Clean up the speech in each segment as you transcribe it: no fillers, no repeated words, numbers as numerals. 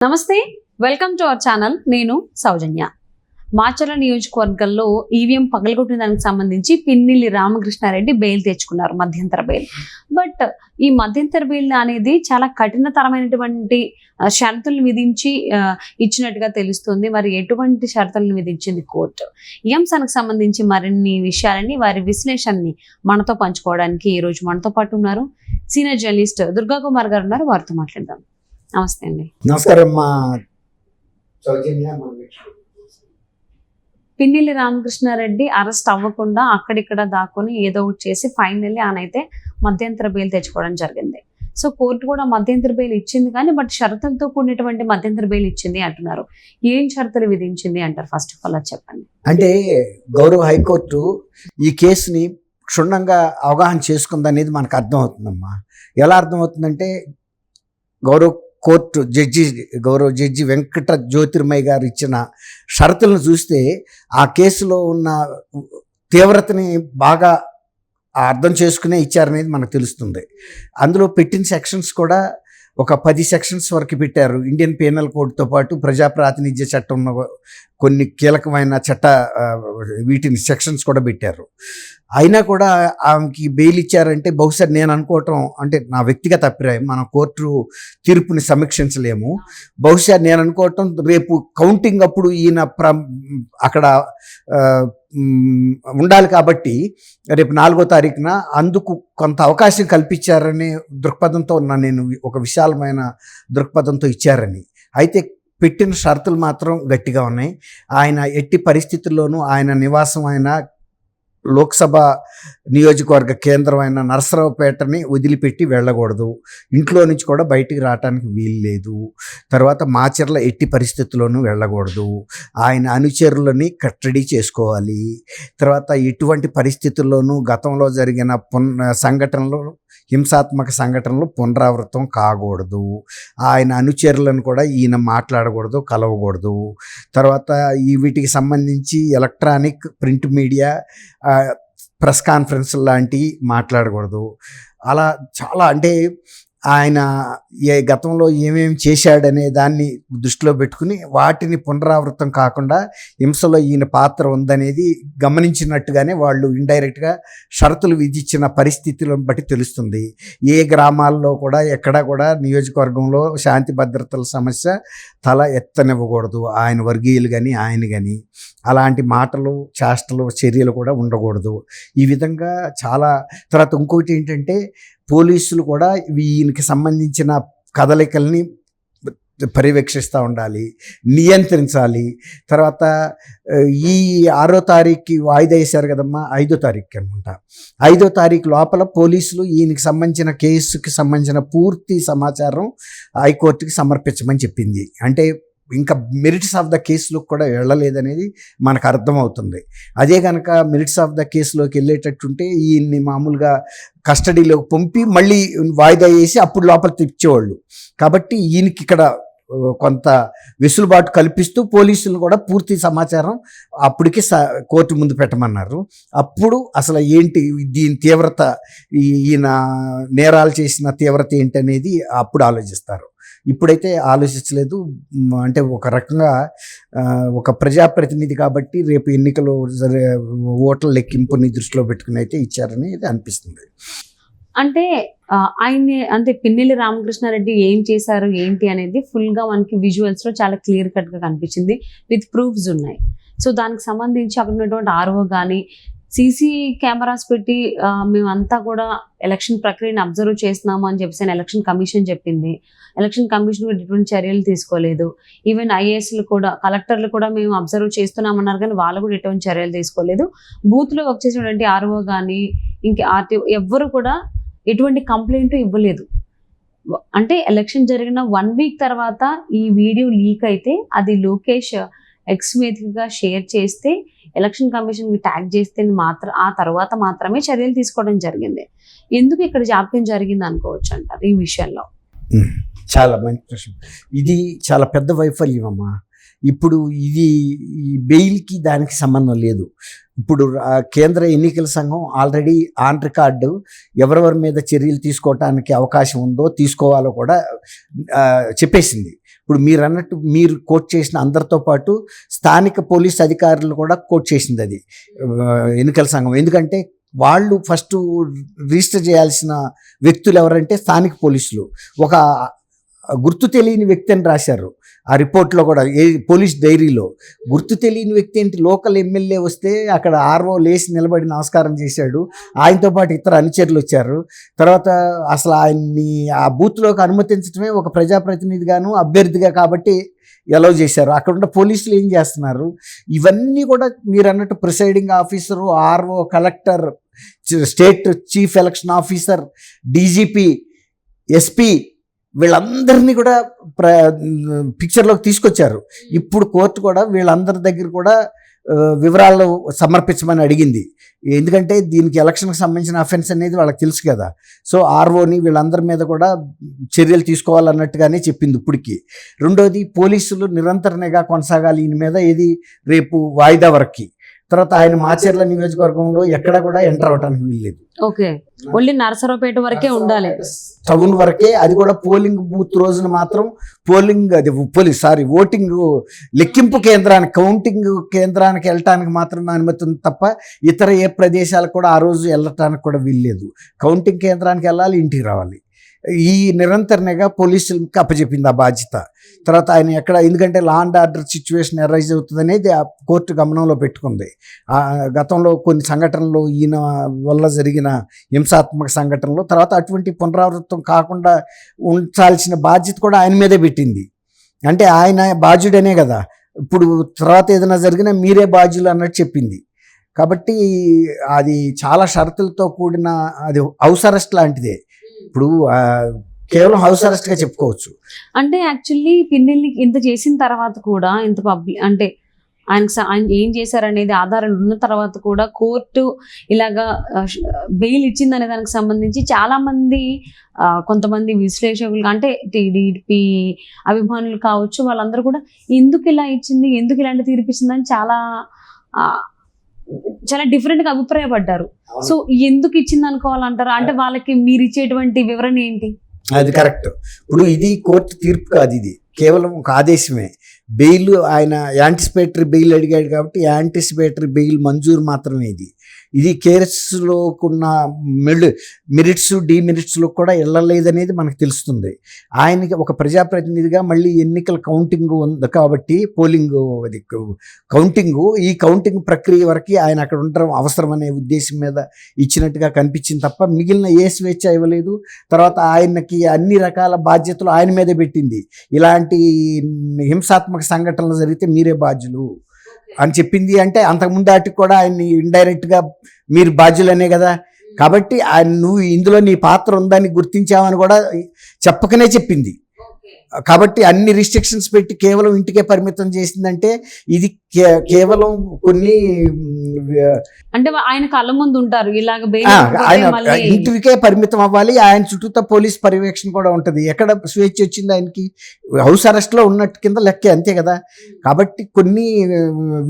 నమస్తే, welcome to our channel. నేను సౌజన్య. మాచర్ల నియోజకవర్గంలో ఈవీఎం పగలగొట్టిన దానికి సంబంధించి పిన్నెల్లి రామకృష్ణారెడ్డి బెయిల్ తెచ్చుకున్నారు, మధ్యంతర బెయిల్. బట్ ఈ మధ్యంతర బెయిల్ అనేది చాలా కఠినతరమైనటువంటి షరతులను విధించి ఇచ్చినట్టుగా తెలుస్తుంది. మరి ఎటువంటి షరతులను విధించింది కోర్టు? ఈ అంశానికి సంబంధించి మరిన్ని విషయాలని, వారి విశ్లేషణని మనతో పంచుకోవడానికి ఈ రోజు మనతో పాటు ఉన్నారు సీనియర్ జర్నలిస్ట్ దుర్గా కుమార్ గారు ఉన్నారు. వారితో మాట్లాడదాం. నమస్తే అండి. నమస్కారం. పిన్నెల్లి రామకృష్ణారెడ్డి అరెస్ట్ అవ్వకుండా అక్కడిక్కడ దాక్కుని ఏదో ఒకటి చేసి ఫైనల్లీ ఆయనైతే మధ్యంతర బెయిల్ తెచ్చుకోవడం జరిగింది. సో కోర్టు కూడా మధ్యంతర బెయిల్ ఇచ్చింది, కానీ బట్ షరతులతో కూడినటువంటి మధ్యంతర బెయిల్ ఇచ్చింది అంటున్నారు. ఏం షరతులు విధించింది అంటారు? ఫస్ట్ ఆఫ్ ఆల్ అది చెప్పండి. అంటే గౌరవ హైకోర్టు ఈ కేసుని క్షుణ్ణంగా అవగాహన చేసుకుందనేది మనకు అర్థమవుతుందమ్మా. ఎలా అర్థమవుతుందంటే గౌరవ జడ్జి వెంకట జ్యోతిర్మయ్య గారు ఇచ్చిన షరతులను చూస్తే ఆ కేసులో ఉన్న తీవ్రతని బాగా అర్థం చేసుకునే ఇచ్చారనేది మనకు తెలుస్తుంది. అందులో పెట్టిన సెక్షన్స్ కూడా ఒక 10 సెక్షన్స్ వరకు పెట్టారు. ఇండియన్ పీనల్ కోడ్తో పాటు ప్రజా ప్రాతినిధ్య చట్టంలో కొన్ని కీలకమైన వీటిని సెక్షన్స్ కూడా పెట్టారు. అయినా కూడా ఆమెకి బెయిల్ ఇచ్చారంటే బహుశా నేను అనుకోవటం, అంటే నా వ్యక్తిగత అభిప్రాయం, మన కోర్టు తీర్పుని సమీక్షించలేము. బహుశా నేను అనుకోవటం రేపు కౌంటింగ్ అప్పుడు ఈయన అక్కడ ఉండాలి కాబట్టి రేపు 4వ తారీఖున అందుకు కొంత అవకాశం కల్పించారనే దృక్పథంతో నేను ఒక విశాలమైన దృక్పథంతో ఇచ్చారని. అయితే పెట్టిన షరతులు మాత్రం గట్టిగా ఉన్నాయి. ఆయన ఎట్టి పరిస్థితుల్లోనూ ఆయన నివాసం అయిన లోక్సభ నియోజకవర్గ కేంద్రమైన నరసరావుపేటని వదిలిపెట్టి వెళ్ళకూడదు. ఇంట్లో నుంచి కూడా బయటికి రావడానికి వీలు లేదు. తర్వాత మాచర్ల ఎట్టి పరిస్థితుల్లోనూ వెళ్ళకూడదు. ఆయన అనుచరులని కట్టడి చేసుకోవాలి. తర్వాత ఎటువంటి పరిస్థితుల్లోనూ గతంలో జరిగిన సంఘటనలు, హింసాత్మక సంఘటనలు పునరావృతం కాకూడదు. ఆయన అనుచరులను కూడా ఈయన మాట్లాడకూడదు, కలవకూడదు. తర్వాత వీటికి సంబంధించి electronic, print media, press conference లాంటివి మాట్లాడకూడదు. అలా చాలా, అంటే ఆయన గతంలో ఏమేమి చేశాడనే దాన్ని దృష్టిలో పెట్టుకుని వాటిని పునరావృతం కాకుండా హింసలో ఈయన పాత్ర ఉందనేది గమనించినట్టుగానే వాళ్ళు ఇండైరెక్ట్గా షరతులు విధించిన పరిస్థితులను బట్టి తెలుస్తుంది. ఏ గ్రామాల్లో కూడా ఎక్కడా కూడా నియోజకవర్గంలో శాంతి భద్రతల సమస్య తల ఎత్తనివ్వకూడదు. ఆయన వర్గీయులు కానీ ఆయన కానీ అలాంటి మాటలు, చేష్టలు, చర్యలు కూడా ఉండకూడదు. ఈ విధంగా చాలా. తర్వాత ఇంకొకటి ఏంటంటే పోలీసులు కూడా ఈయనకి సంబంధించిన కదలికల్ని పర్యవేక్షిస్తూ ఉండాలి, నియంత్రించాలి. తర్వాత ఈ 6వ తారీఖుకి వాయిదా వేశారు కదమ్మా, 5వ తారీఖుకి అనుకుంటా. 5వ తారీఖు లోపల పోలీసులు ఈయనకి సంబంధించిన కేసుకి సంబంధించిన పూర్తి సమాచారం హైకోర్టుకి సమర్పించమని చెప్పింది. అంటే ఇంకా మెరిట్స్ ఆఫ్ ద కేసులోకి కూడా వెళ్ళలేదనేది మనకు అర్థమవుతుంది. అదే కనుక మెరిట్స్ ఆఫ్ ద కేసులోకి వెళ్ళేటట్టుంటే ఈయన్ని మామూలుగా కస్టడీలోకి పంపి మళ్ళీ వాయిదా వేసి అప్పుడు లోపల తెచ్చేవాళ్ళు. కాబట్టి ఈయనకి ఇక్కడ కొంత వెసులుబాటు కల్పిస్తూ పోలీసులు కూడా పూర్తి సమాచారం అప్పటికి కోర్టు ముందు పెట్టమన్నారు. అప్పుడు అసలు ఏంటి దీని తీవ్రత, ఈయన నేరాలు చేసిన తీవ్రత ఏంటి అనేది అప్పుడు ఆలోచిస్తారు. ఇప్పుడైతే ఆలోచించలేదు. అంటే ఒక రకంగా ఒక ప్రజాప్రతినిధి కాబట్టి రేపు ఎన్నికలు ఓట్ల లెక్కింపుని దృష్టిలో పెట్టుకుని అయితే ఇచ్చారని అనిపిస్తుంది. అంటే ఆయన్ని, అంటే పిన్నెల్లి రామకృష్ణారెడ్డి ఏం చేశారు ఏంటి అనేది ఫుల్గా మనకి విజువల్స్లో చాలా క్లియర్ కట్గా కనిపించింది, విత్ ప్రూఫ్స్ ఉన్నాయి. సో దానికి సంబంధించి అక్కడ ఉన్నటువంటి ఆర్ఓ కానీ సీసీ కెమెరాస్ పెట్టి మేమంతా కూడా ఎలక్షన్ ప్రక్రియను అబ్జర్వ్ చేస్తున్నాము అని చెప్పేసి ఎలక్షన్ కమిషన్ చెప్పింది. ఎలక్షన్ కమిషన్ ఎటువంటి చర్యలు తీసుకోలేదు. ఈవెన్ ఐఏఎస్లు కూడా, కలెక్టర్లు కూడా మేము అబ్జర్వ్ చేస్తున్నామన్నారు, కానీ వాళ్ళు కూడా ఎటువంటి చర్యలు తీసుకోలేదు. బూత్లో వర్క్ చేసినటువంటి ఆర్ఓ కానీ ఇంకా ఆర్టీఓ ఎవ్వరు కూడా ఎటువంటి కంప్లైంట్ ఇవ్వలేదు. అంటే ఎలక్షన్ జరిగిన 1 వీక్ తర్వాత ఈ వీడియో లీక్ అయితే అది లోకేష్ ఎక్స్ వేదికగా షేర్ చేస్తే ఎలక్షన్ కమిషన్కి ట్యాగ్ చేస్తే ఆ తర్వాత మాత్రమే చర్యలు తీసుకోవడం జరిగింది. ఎందుకు ఇక్కడ జాప్యం జరిగింది అనుకోవచ్చు అంటారు ఈ విషయంలో? చాలా మంచి ప్రశ్న. ఇది చాలా పెద్ద వైఫల్యం అమ్మా. ఇప్పుడు ఇది ఈ బెయిల్కి దానికి సంబంధం లేదు. ఇప్పుడు కేంద్ర ఎన్నికల సంఘం ఆల్రెడీ ఆన్ రికార్డు ఎవరెవరి మీద చర్యలు తీసుకోవటానికి అవకాశం ఉందో తీసుకోవాలో కూడా చెప్పేసింది. ఇప్పుడు మీరు అన్నట్టు మీరు కోట్ చేసిన అందరితో పాటు స్థానిక పోలీస్ అధికారులు కూడా కోట్ చేసింది అది ఎన్నికల సంఘం. ఎందుకంటే వాళ్ళు ఫస్ట్ రిజిస్టర్ చేయాల్సిన వ్యక్తులు ఎవరంటే స్థానిక పోలీసులు. ఒక గుర్తు తెలియని వ్యక్తి అని రాశారు ఆ రిపోర్ట్లో కూడా, పోలీస్ డైరీలో. గుర్తు తెలియని వ్యక్తి ఏంటి, లోకల్ ఎమ్మెల్యే వస్తే అక్కడ ఆర్ఓ లేచి నిలబడి నమస్కారం చేశాడు, ఆయనతో పాటు ఇతర అనుచరులు వచ్చారు. తర్వాత అసలు ఆయన్ని ఆ బూత్లోకి అనుమతించడమే ఒక ప్రజాప్రతినిధిగాను అభ్యర్థిగా కాబట్టి ఎలవ్ చేశారు. అక్కడ ఉన్న పోలీసులు ఏం చేస్తున్నారు, ఇవన్నీ కూడా మీరు అన్నట్టు presiding officer, RO, collector, state chief election officer, DGP, SP వీళ్ళందరినీ కూడా పిక్చర్లోకి తీసుకొచ్చారు. ఇప్పుడు కోర్టు కూడా వీళ్ళందరి దగ్గర కూడా వివరాలు సమర్పించమని అడిగింది. ఎందుకంటే దీనికి ఎలక్షన్కి సంబంధించిన అఫెన్స్ అనేది వాళ్ళకి తెలుసు కదా. సో ఆర్ఓని వీళ్ళందరి మీద కూడా చర్యలు తీసుకోవాలన్నట్టుగానే చెప్పింది ఇప్పటికి. రెండోది, పోలీసులు నిరంతర నిఘా కొనసాగాలి ఈయన మీద, ఇది రేపు వాయిదా వరకు. తర్వాత ఆయన మాచర్ల నియోజకవర్గంలో ఎక్కడ కూడా ఎంటర్ అవడానికి వీల్లేదు. ఓకే, ఓన్లీ నరసరావుపేట వరకే ఉండాలి, టౌన్ వరకే. అది కూడా పోలింగ్ బూత్ రోజున మాత్రం ఓటింగ్ లెక్కింపు కేంద్రానికి, కౌంటింగ్ కేంద్రానికి వెళ్ళటానికి మాత్రమే అనుమతి ఉంది తప్ప ఇతర ఏ ప్రదేశాలకు కూడా ఆ రోజు వెళ్ళటానికి కూడా వీల్లేదు. కౌంటింగ్ కేంద్రానికి వెళ్ళాలి, ఇంటికి రావాలి. ఈ నిరంతరంగా పోలీసులకు అప్పచెప్పింది ఆ బాధ్యత. తర్వాత ఆయన ఎక్కడ, ఎందుకంటే law and order situation arise అవుతుంది అనేది ఆ కోర్టు గమనంలో పెట్టుకుంది. గతంలో కొన్ని సంఘటనలు ఈయన వల్ల జరిగిన హింసాత్మక సంఘటనలు, తర్వాత అటువంటి పునరావృతం కాకుండా ఉంచాల్సిన బాధ్యత కూడా ఆయన మీదే పెట్టింది. అంటే ఆయన బాధ్యుడనే కదా, ఇప్పుడు తర్వాత ఏదైనా జరిగినా మీరే బాధ్యులు అన్నట్టు చెప్పింది. కాబట్టి అది చాలా షరతులతో కూడిన, అది హౌస్ అరెస్ట్ లాంటిదే. ఇప్పుడు కేవలం హౌస్ అరెస్ట్ గా చెప్పుకోవచ్చు. అంటే యాక్చువల్లీ పిన్నెల్లి ఇంత చేసిన తర్వాత కూడా, ఇంత అంటే ఆయన ఏం చేశారనేది ఆధారాలు ఉన్న తర్వాత కూడా కోర్టు ఇలాగా బెయిల్ ఇచ్చిందనే దానికి సంబంధించి చాలా మంది, కొంతమంది విశ్లేషకులు అంటే టీడీపీ అభిమానులు కావచ్చు, వాళ్ళందరూ కూడా ఎందుకు ఇలా ఇచ్చింది, ఎందుకు ఇలాంటి తీర్పు ఇచ్చిందని చాలా డిఫరెంట్ గా అభిప్రాయపడ్డారు. సో ఎందుకు ఇచ్చింది అనుకోవాలంటారా? అంటే వాళ్ళకి మీరు ఇచ్చేటువంటి వివరణ ఏంటి? అది కరెక్ట్. ఇప్పుడు ఇది కోర్టు తీర్పు కాదు, ఇది కేవలం ఒక ఆదేశమే. బెయిల్, ఆయన యాంటిసిపేటరీ బెయిల్ అడిగాడు కాబట్టి యాంటిసిపేటరీ బెయిల్ మంజూరు మాత్రమే. ఇది కేసులోకున్న మెరిట్స్ డిమెరిట్స్లో కూడా వెళ్ళలేదనేది మనకు తెలుస్తుంది. ఆయనకి ఒక ప్రజాప్రతినిధిగా మళ్ళీ ఎన్నికల కౌంటింగ్ ఉంది కాబట్టి, అది ఈ కౌంటింగ్ ప్రక్రియ వరకు ఆయన అక్కడ ఉండడం అవసరం అనే ఉద్దేశం మీద ఇచ్చినట్టుగా కనిపించింది తప్ప మిగిలిన ఏ స్వేచ్ఛ ఇవ్వలేదు. తర్వాత ఆయనకి అన్ని రకాల బాధ్యతలు ఆయన మీదే పెట్టింది. ఇలాంటి హింసాత్మక సంఘటనలు జరిగితే మీరే బాధ్యులు అని చెప్పింది. అంటే అంతకుముందు వాటికి కూడా ఆయన్ని ఇండైరెక్ట్గా మీరు బాధ్యులనే కదా, కాబట్టి ఆయన నువ్వు ఇందులో నీ పాత్ర ఉందని గుర్తించామని కూడా చెప్పకనే చెప్పింది. కాబట్టి అన్ని రిస్ట్రిక్షన్స్ పెట్టి కేవలం ఇంటికే పరిమితం చేసిందంటే ఇది కేవలం కొన్ని, అంటే ఆయన కళ్ళ ముందు ఉంటారు, ఇలాగ ఆయన ఇంటికే పరిమితం అవ్వాలి. ఆయన చుట్టూతో పోలీస్ పర్యవేక్షణ కూడా ఉంటుంది. ఎక్కడ స్వేచ్ఛ వచ్చింది ఆయనకి? హౌస్ అరెస్ట్ లో ఉన్నట్టు కింద లెక్కే, అంతే కదా. కాబట్టి కొన్ని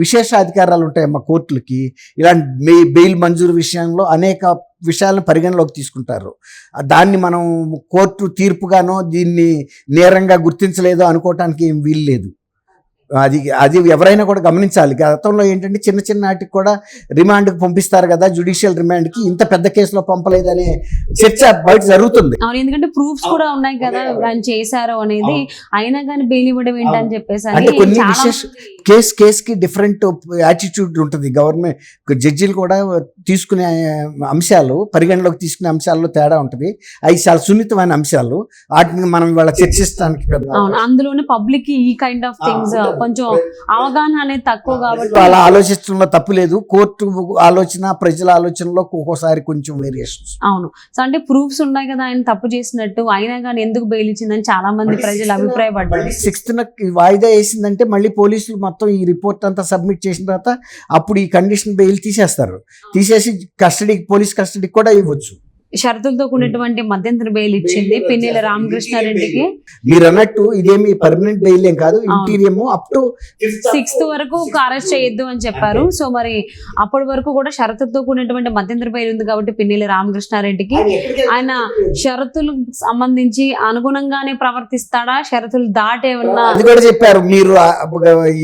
విశేష అధికారాలు ఉంటాయమ్మా కోర్టులకి. ఇలాంటి బెయిల్ మంజూరు విషయంలో అనేక విషయాలను పరిగణలోకి తీసుకుంటారు. దాన్ని మనం కోర్టు తీర్పుగానో దీన్ని నేరంగా గుర్తించలేదో అనుకోవటానికి ఏం వీలు లేదు. అది ఎవరైనా కూడా గమనించాలి. గతంలో ఏంటంటే చిన్న చిన్న వాటికి కూడా రిమాండ్కి పంపిస్తారు కదా, జ్యుడిషియల్ రిమాండ్కి. ఇంత పెద్ద కేసులో పంపలేదనే చర్చ బయట జరుగుతుంది. ఎందుకంటే ప్రూఫ్స్ కూడా ఉన్నాయి కదా ఆయన చేశారు అనేది, అయినా కానీ బెయిల్ ఇవ్వడం ఏంటని చెప్పేసి. అంటే కొన్ని విశేష కేసుకి డిఫరెంట్ యాటిట్యూడ్ ఉంటుంది. గవర్నమెంట్ జడ్జీలు కూడా తీసుకునే అంశాలు, పరిగణలోకి తీసుకునే అంశాల్లో తేడా ఉంటుంది. అవి చాలా సున్నితమైన అంశాలు, వాటిని మనం ఇవాళ చర్చిస్తానికి. అందులోనే పబ్లిక్ ఈ కైండ్ ఆఫ్ థింగ్స్ కొంచెం అవగాహన అనేది తక్కువ కాబట్టి అలా ఆలోచించడంలో తప్పు లేదు. కోర్టు ఆలోచన, ప్రజల ఆలోచనలో ఒక్కోసారి కొంచెం వేరియేషన్స్. అవును. సో అంటే ప్రూఫ్స్ ఉన్నాయి కదా ఆయన తప్పు చేసినట్టు, అయినా కానీ ఎందుకు బెయిల్ ఇచ్చిందని చాలా మంది ప్రజలు అభిప్రాయపడ్డారు. 6th వాయిదా వేసిందంటే మళ్ళీ పోలీసులు మొత్తం ఈ రిపోర్ట్ అంతా సబ్మిట్ చేసిన తర్వాత అప్పుడు ఈ కండిషన్ బెయిల్ తీసేస్తారు. తీసేసి పోలీస్ కస్టడీకి కూడా ఇవ్వచ్చు. షరతులతో కూడినటువంటి మధ్యంతర బెయిల్ ఇచ్చింది పిన్నెల రామకృష్ణారెడ్డికి. మీరు అన్నట్టు ఇదేమి పర్మనెంట్ బెయిల్ ఏం కాదు, ఇంటీరియం అప్ టు 6th వరకు అరెస్ట్ చేయొద్దు అని చెప్పారు. సో మరి అప్పటి వరకు కూడా షరతులతో కూడినటువంటి మధ్యంతర బెయిల్ ఉంది కాబట్టి పిన్నెల రామకృష్ణారెడ్డికి ఆయన షరతులకు సంబంధించి అనుగుణంగానే ప్రవర్తిస్తాడా, షరతులు దాటే ఉన్నా అది కూడా చెప్పారు మీరు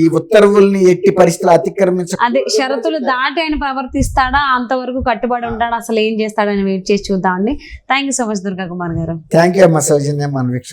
ఈ ఉత్తర్వుల్ని ఎట్టి పరిస్థితులు అతిక్రమించ అదే షరతులు దాటి ఆయన ప్రవర్తిస్తాడా, అంతవరకు కట్టుబడి ఉంటాడా, అసలు ఏం చేస్తాడని వెయిట్ చేసి చూద్దామండి. Thank you so much Durga Kumar గారు. థ్యాంక్ యూ అమ్మ సౌజన్య మన వీక్ష